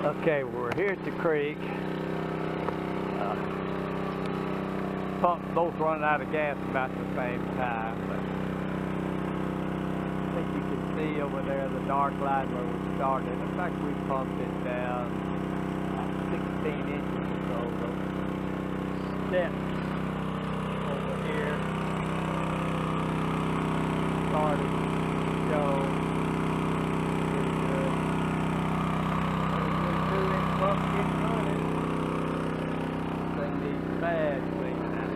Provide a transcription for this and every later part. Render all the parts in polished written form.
Okay, we're here at the creek. Pumps both running out of gas about the same time. But I think you can see over there the dark line where we started. In fact, we pumped it down 16 inches or so. Those steps over here started to show pretty good. Pump getting running. Thing needs bad cleaning out.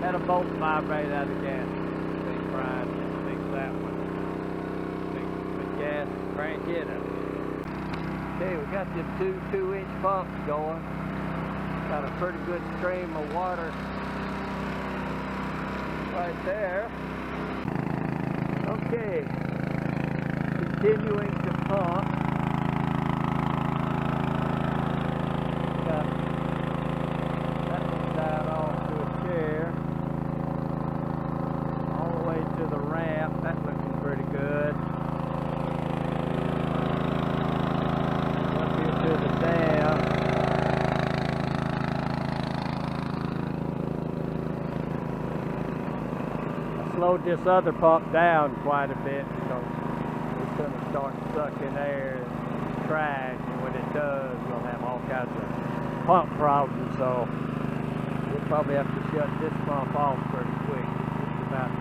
Had a bolt vibrate out of gas. Big Brian just fixed that one. Fix the gas and crank it up. Okay, we got them two 2-inch pumps going. Got a pretty good stream of water right there. Okay, continuing to pump. Slowed this other pump down quite a bit, so it's going to start sucking air and trash, and when it does, we'll have all kinds of pump problems. So we'll probably have to shut this pump off pretty quick. It's just about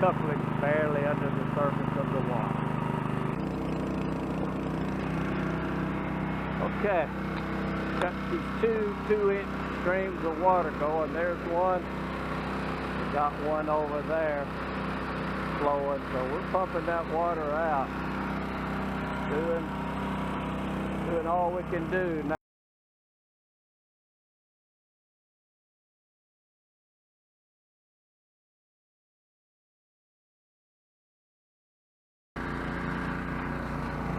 coupling barely under the surface of the water. Okay, got these two 2-inch streams of water going. There's one. Got one over there flowing, so we're pumping that water out. Doing all we can do now.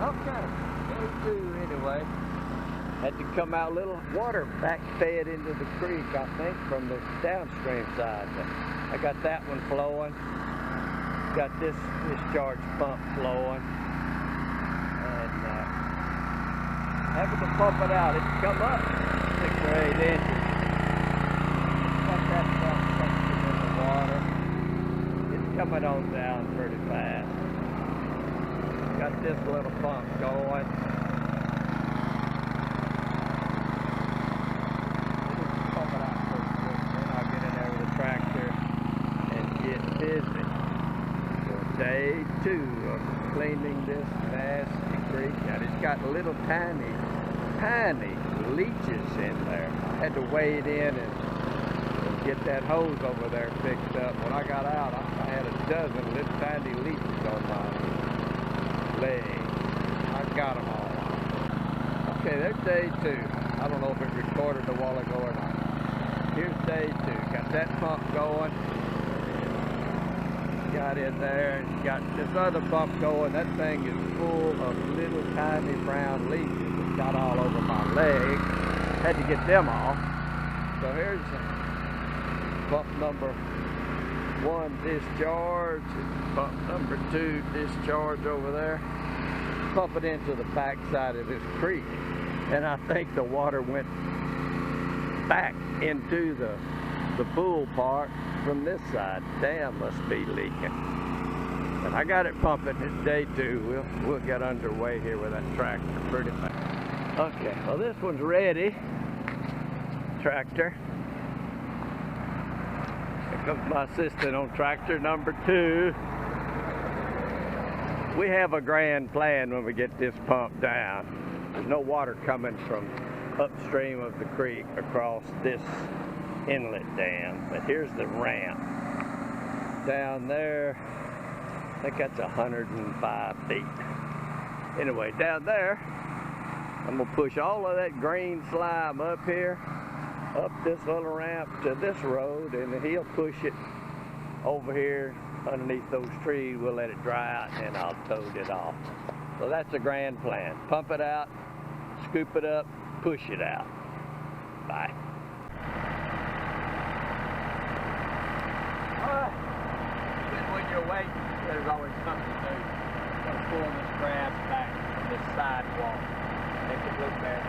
Okay, day 2 anyway. Had to come out a little water back fed into the creek, I think, from the downstream side. I got that one flowing. Got this discharge pump flowing. And having to pump it out. It's come up 6 or 8 inches. Got that pump sucking in the water. It's coming on down pretty fast. Got this little pump going. Day 2 of cleaning this nasty creek out. It's got little tiny leeches in there. I had to wade in and get that hose over there fixed up. When I got out, I had a dozen little tiny leeches on my leg. I got them all. Okay, there's day 2. I don't know if it recorded a while ago or not. Here's day 2. Got that pump going. Got in there and got this other pump going. That thing is full of little tiny brown leeches that got all over my leg. Had to get them off. So here's pump number 1 discharge, and pump number 2 discharge over there. Pump it into the back side of this creek, and I think the water went back into the pool part from this side. Dam must be leaking. But I got it pumping. It's day 2. We'll get underway here with that tractor pretty fast. Okay, well this one's ready. Tractor. Here comes my assistant on tractor number 2. We have a grand plan when we get this pump down. There's no water coming from upstream of the creek across this inlet dam, but here's the ramp down there. I think that's 105 feet. Anyway, down there, I'm gonna push all of that green slime up here, up this little ramp to this road, and then he'll push it over here underneath those trees. We'll let it dry out, and then I'll tote it off. So that's a grand plan. Pump it out, scoop it up, push it out. Bye. When you're waiting, there's always something to do. Gotta pull this grass back from this sidewalk. look better.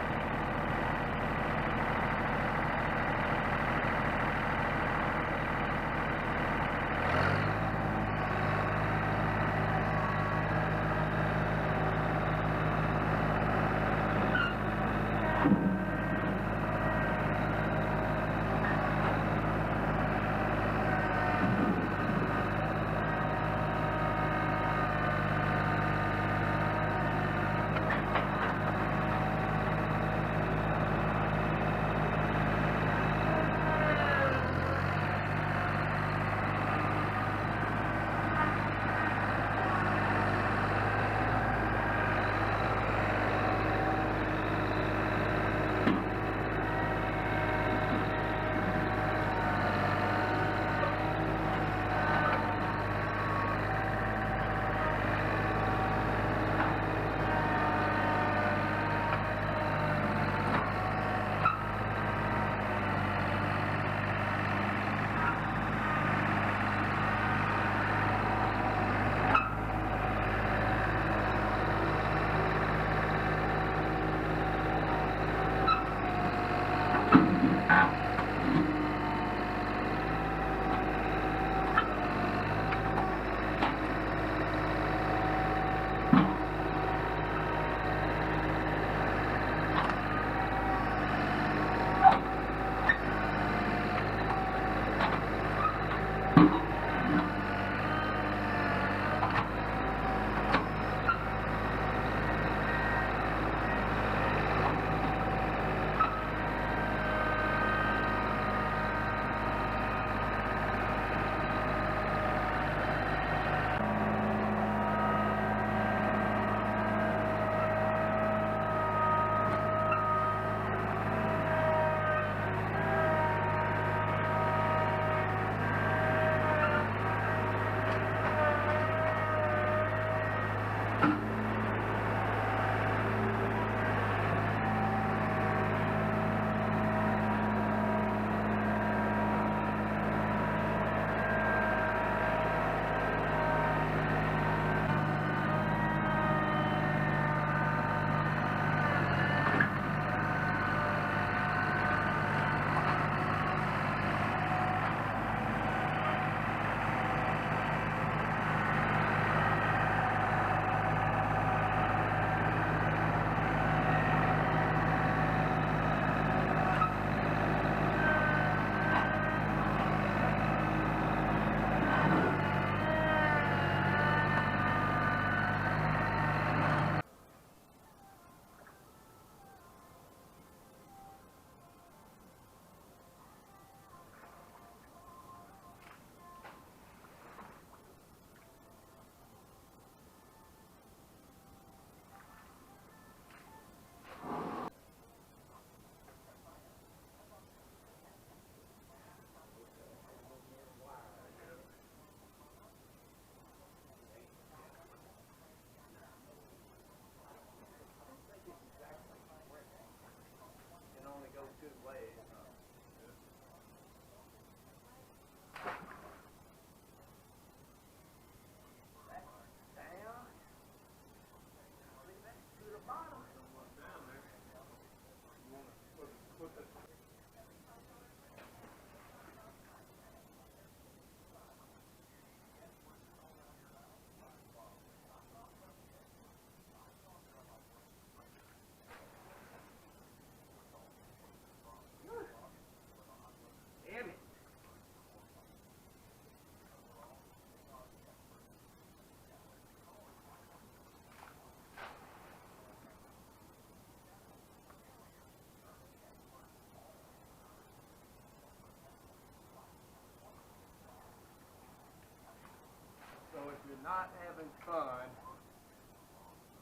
Not having fun,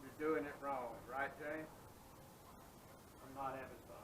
you're doing it wrong, right, James? I'm not having fun.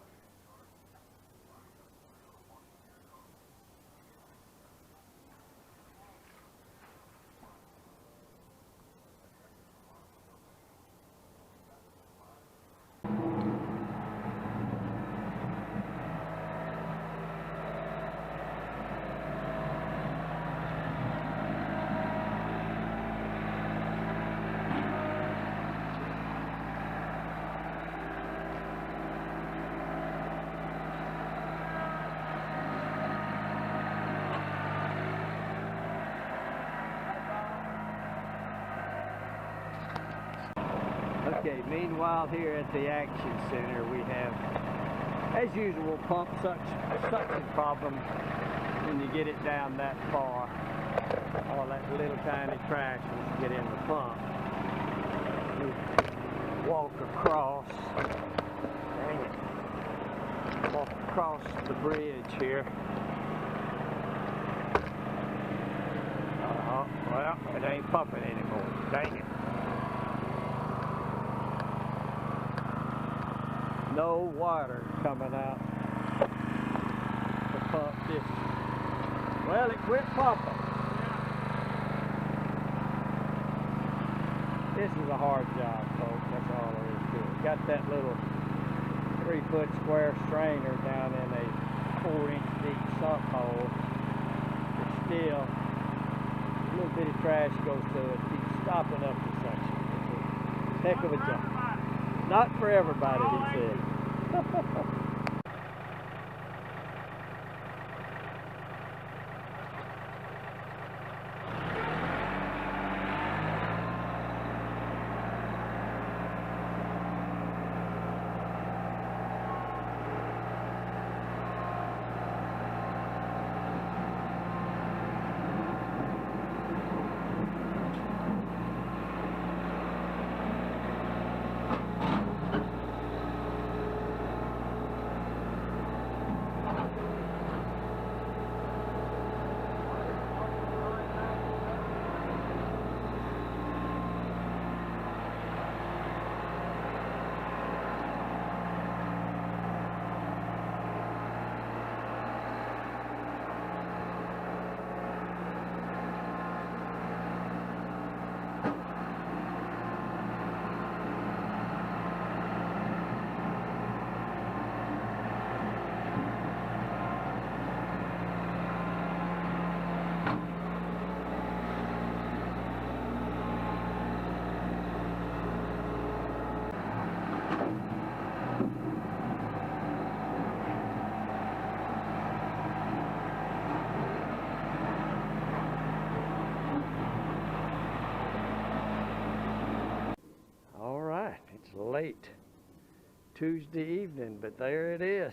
Okay, meanwhile here at the Action Center we have, as usual, pump suction problem when you get it down that far. All that little tiny trash will get in the pump. You walk across, dang it, walk across the bridge here. Well, it ain't pumping anymore, dang it. No water coming out to pump this. Well, it quit pumping. This is a hard job, folks. That's all there is to it. Got that little 3-foot square strainer down in a 4-inch deep sump hole. But still, a little bit of trash goes to it. Keeps stopping up the suction. It's a heck of a job. Not for everybody, he said. It's late Tuesday evening, but there it is.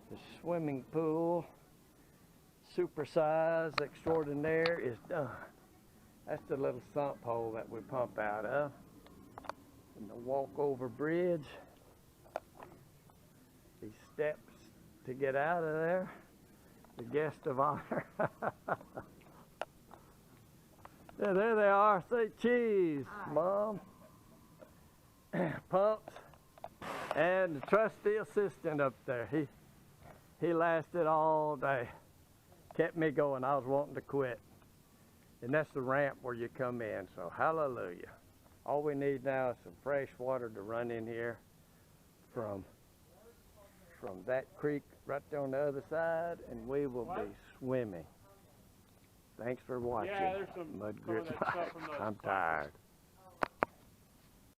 The swimming pool, supersize extraordinaire, is done. That's the little sump hole that we pump out of. And the walkover bridge. These steps to get out of there. The guest of honor. Yeah, there they are. Say cheese, Mom. Pumps. And the trusty assistant up there. He lasted all day. Kept me going. I was wanting to quit. And that's the ramp where you come in. So hallelujah. All we need now is some fresh water to run in here from that creek right there on the other side, and we will be swimming. Thanks for watching. Yeah, there's some Mud Grits. stuff from the I'm tired.